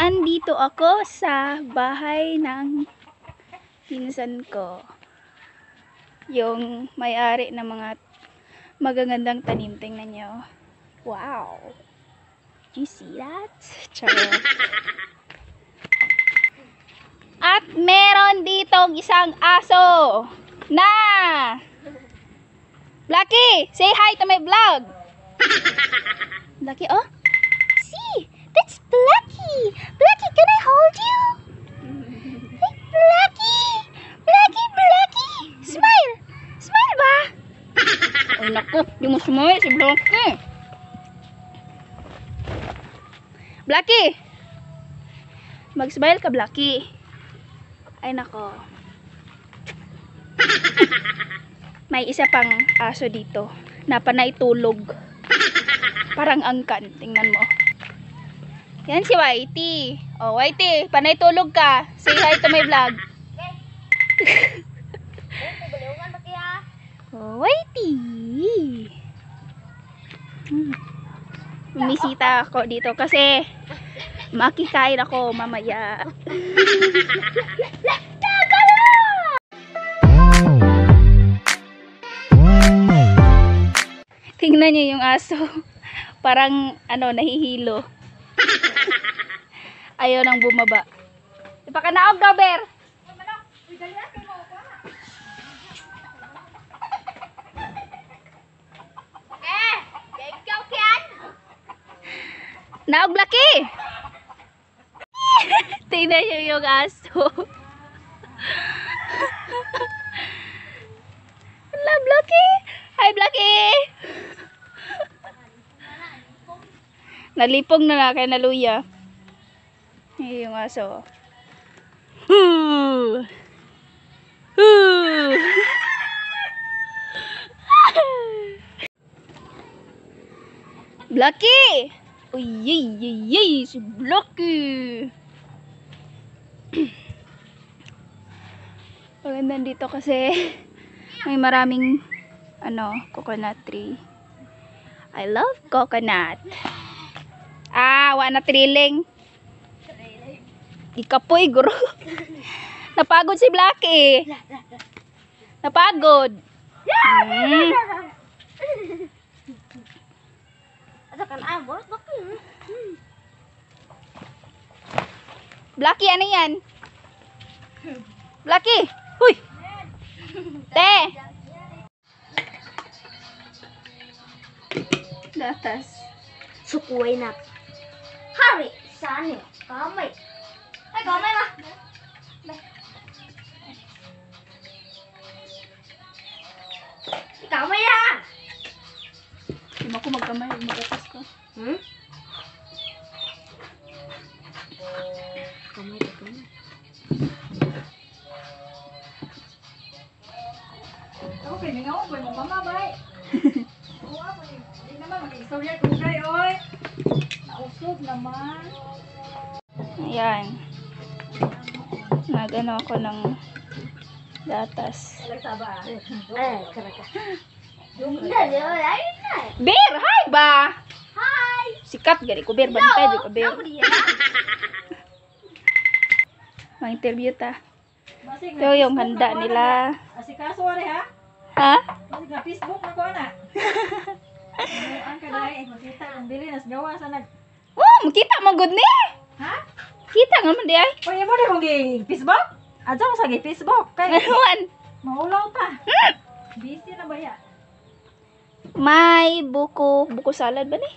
Andito ako sa bahay ng pinsan ko. Yung may-ari ng mga magagandang tanim. Tingnan nyo. Wow! You see that? Charot. At meron ditong isang aso na Blacky, say hi to my vlog. Blacky, oh. See, that's Blacky. Blacky, can I hold you? Hey, Blacky. Blacky, Blacky. Smile. Smile ba? Ay, naku. Di mo smile si Blacky. Blacky. Mag-smile ka, Blacky. Ay, nako. May isa pang aso dito na panay tulog. Parang angkan. Tingnan mo. Yan si Whitey. Oh, Whitey, panay tulog ka. Say hi to my vlog. Oh, Whitey. Bumisita ako dito kasi makikain ako mamaya. Tingnan niyo yung aso. Parang nahihilo. Ayaw nang bumaba. Ipakanaog ka, Ber. Naog, Blacky. Tingnan niyo yung aso. Hello, Blacky. Hi, Blacky. Nalipong na kay naluya. Yung aso. Blacky! Uy, yay, si Blacky! Maganda dito kasi may maraming coconut tree. I love coconut. Wala na triling. Ikapoy, guro. Napagod si Blacky. Napagod. Blacky, ano yan? Blacky! Huy! Te! Datas. Sukuay na. Hari! Saan yun? Kamay. Ay, kamay ba? Kamay yan! Hindi mo ako magkamay. Magatas ko. Kamay. Okay, hindi nga ako. Mga mamabay. Hindi naman mag-istorya kung kayo, oy. Nausog naman. Ayan. Nagano ako ng datas. Nagsaba. Karaka. Ay, Bear! Hi ba? hi! Sikat gani ko Bear. Bantay di ko Bear. Ako diya. Ma-interview ta. Basig Ito yung handa nila. Asikaso rin ha? Ha? Basig na Facebook na ko na. Ang kadai, makita ang bili nas gawa sa nag... Oh, makita mo good ni. Ha? Kita nga man di ay. Pwede mo rin kung Facebook? Adyo mo sa Facebook. Kay, Anuan? maulaw ta. Busy na ba ya? May buko salad ba ni?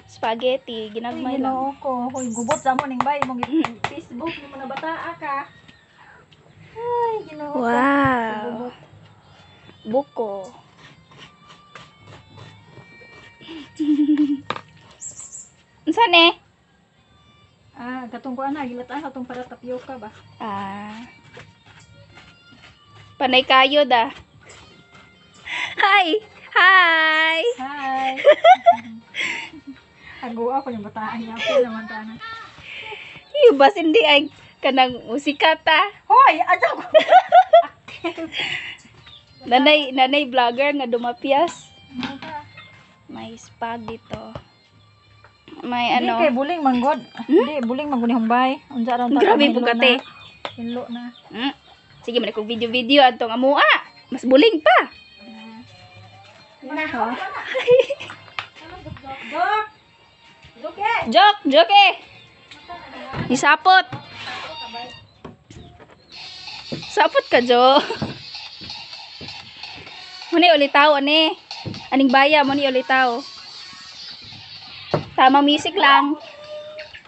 Spaghetti, ginagmay Ay, lang. ginoo ko. Hoy, gubot sa mo ning bay mong Facebook ni mo na bataa ka. Ay, ginoo ko. Wow. Buko. Unsan eh? Katong ko ana gilatan atong para tapioca ba. Panay kayo da. Hi! Hi! Hi. Agua ko yung bataan niya ko naman tanan. Bas hindi ay kanang musika ta. Hoy, adyo ko. Nanay vlogger nga dumapyas. May spag dito. May Hindi kay buling manggod. Hindi, buling manggod ni Humbay. Unsa ra ta? Grabe po kate. Hinlo na. Sige, man kong video-video atong amua. Mas buling pa. Oh. Dok. Doke. Joke. Isapot. Sapot ka, Jo. Muni ulitaw, ani. Aning baya, muni ulitaw. Tamang music lang.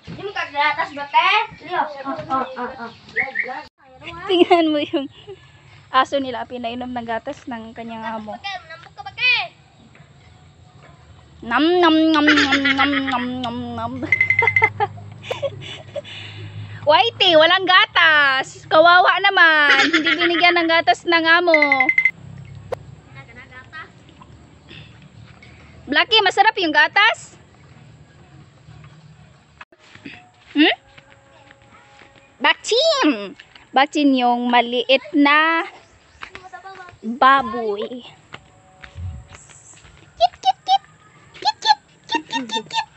Di mo kagatas ba, te? Leo. Tingnan mo yung aso nila pinainom ng gatas ng kanyang amo. Nambok ka ba, te? Nam nam nam nam nam nam nam nam. Whitey, walang gatas. Kawawa naman. Hindi binigyan ng gatas ng amo. Blacky, masarap yung gatas? Bakchin! Bakchin yung maliit na baboy. Kit, kit, kit. Kit, kit. Kit, kit, kit, kit.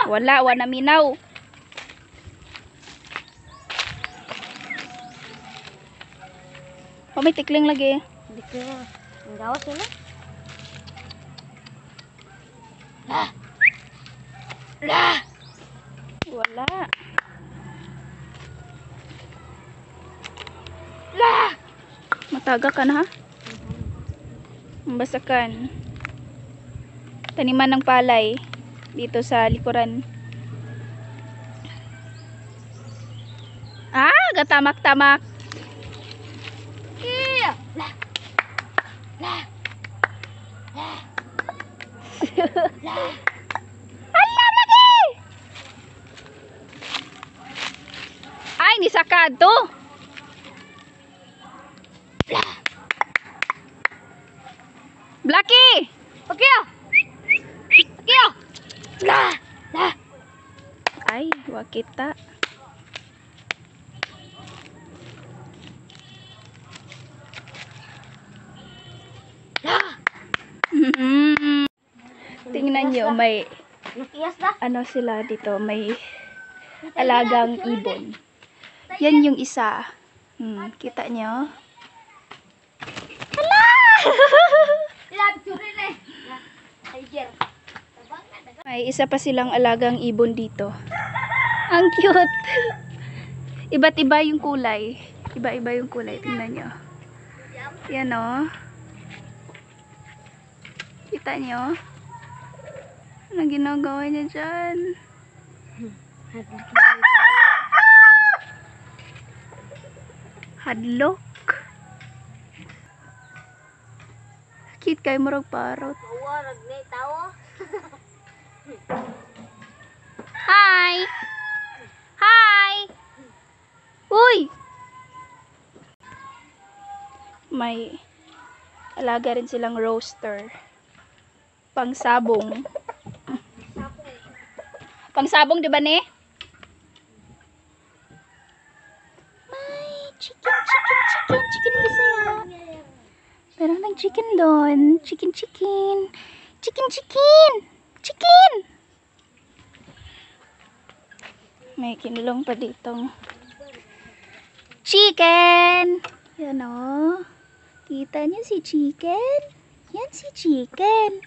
Hala. Wala minaw. May tikling lagi. Hindi ko. Ang gawas yun, Wala. Mataga ka na ha? Basakan. Taniman ng palay dito sa likuran. Gatamak-tamak. Alam lagi. Ay, nisakad to. Blacky! Pagkaya! Ay, wag kita. Tingnan nyo, may Nakiyas na. ano sila dito, may alagang ibon. Yan yung isa. Kita nyo? Hala! Ilan, tsuri na eh. Tiger. May isa pa silang alagang ibon dito. Ang cute! Iba't iba yung kulay. Iba-iba yung kulay. Tingnan nyo. Yan o. Kita nyo? Anong ginagawa niya dyan? Hadlok. Cute kayo murag parot. Warag na itawo. Hi! Hi! Uy! May alaga rin silang roaster. Pangsabong. Pangsabong, di ba ne? May chicken Bisaya. Meron ng chicken doon. Chicken. May kinulong pa ditong chicken. Yan o. Kita niyo si chicken? Yan si chicken.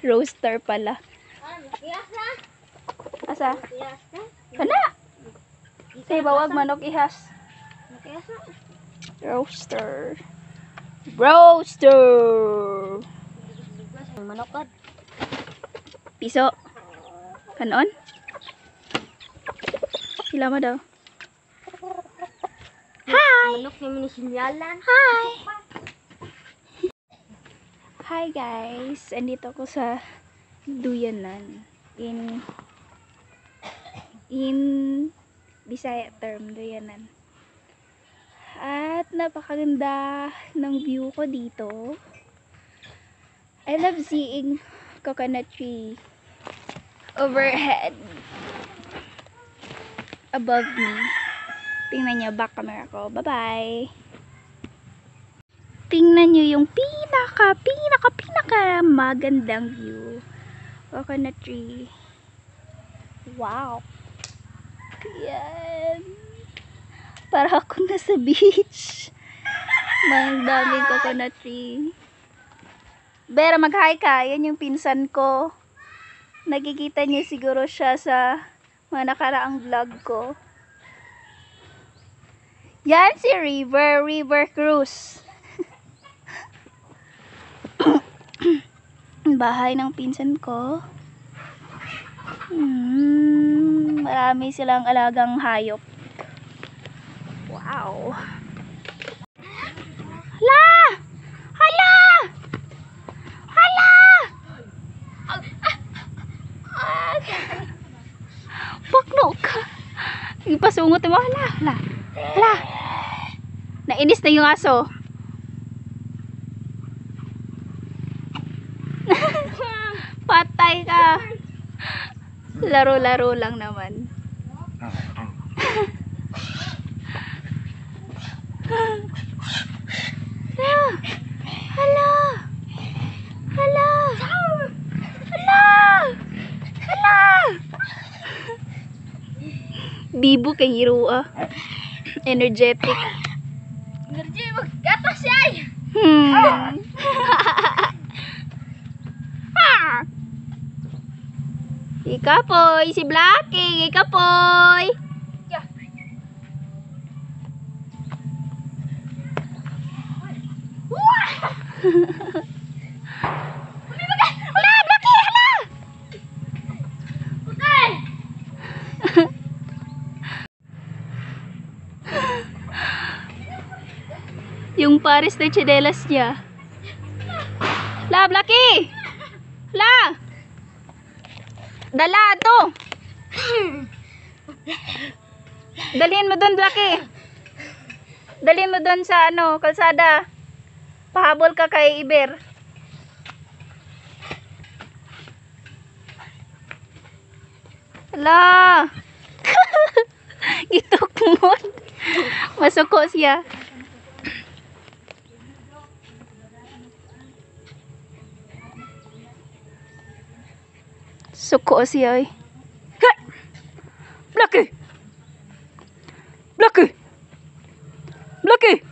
Roaster pala. Nakiyas na. Asa? Nakiyas na. Kana? Say, bawag manok ihas. Nakiyas na. Roaster. Manokad. Piso. Kanon? Sila mo daw. Hi! Manok na minisinyalan. Hi! Hi guys! Andito ako sa Duyanan. In Bisaya term, Duyanan. At napakaganda ng view ko dito. I love seeing coconut tree overhead. above me. Tingnan niyo, back camera ko. Bye-bye. Tingnan niyo yung pinaka magandang view. Coconut tree. Wow. Yan. Para ako nasa beach. Ang daming coconut tree. Bera, mag-hi ka. Yan yung pinsan ko. Nakikita niyo siguro siya sa mga nakaraang vlog ko. Yan si River Cruise. Bahay ng pinsan ko. Marami silang alagang hayop. Wow. Hala! Hala! Hala! Bakno ka. Ipasungot mo. Hala! Hala! Hala! Nainis na yung aso. Patay ka. Laro-laro lang naman. Hala! Hala! Hala! Hala! Bibo kay hiro ah. Energetic. Energy, maggatas siya! Ikapoy, si Blackie, ikapoy. Hala, Blackie, hala. Okay! Yung pares na tsinelas niya. La, Blackie! La! Dala to! Dalhin mo doon, Blackie. Dalhin mo doon sa kalsada. Pahabol ka kay Iber. La! Gitok mo. Masuko siya. Suko siya eh. Blackie! Blackie! Blackie!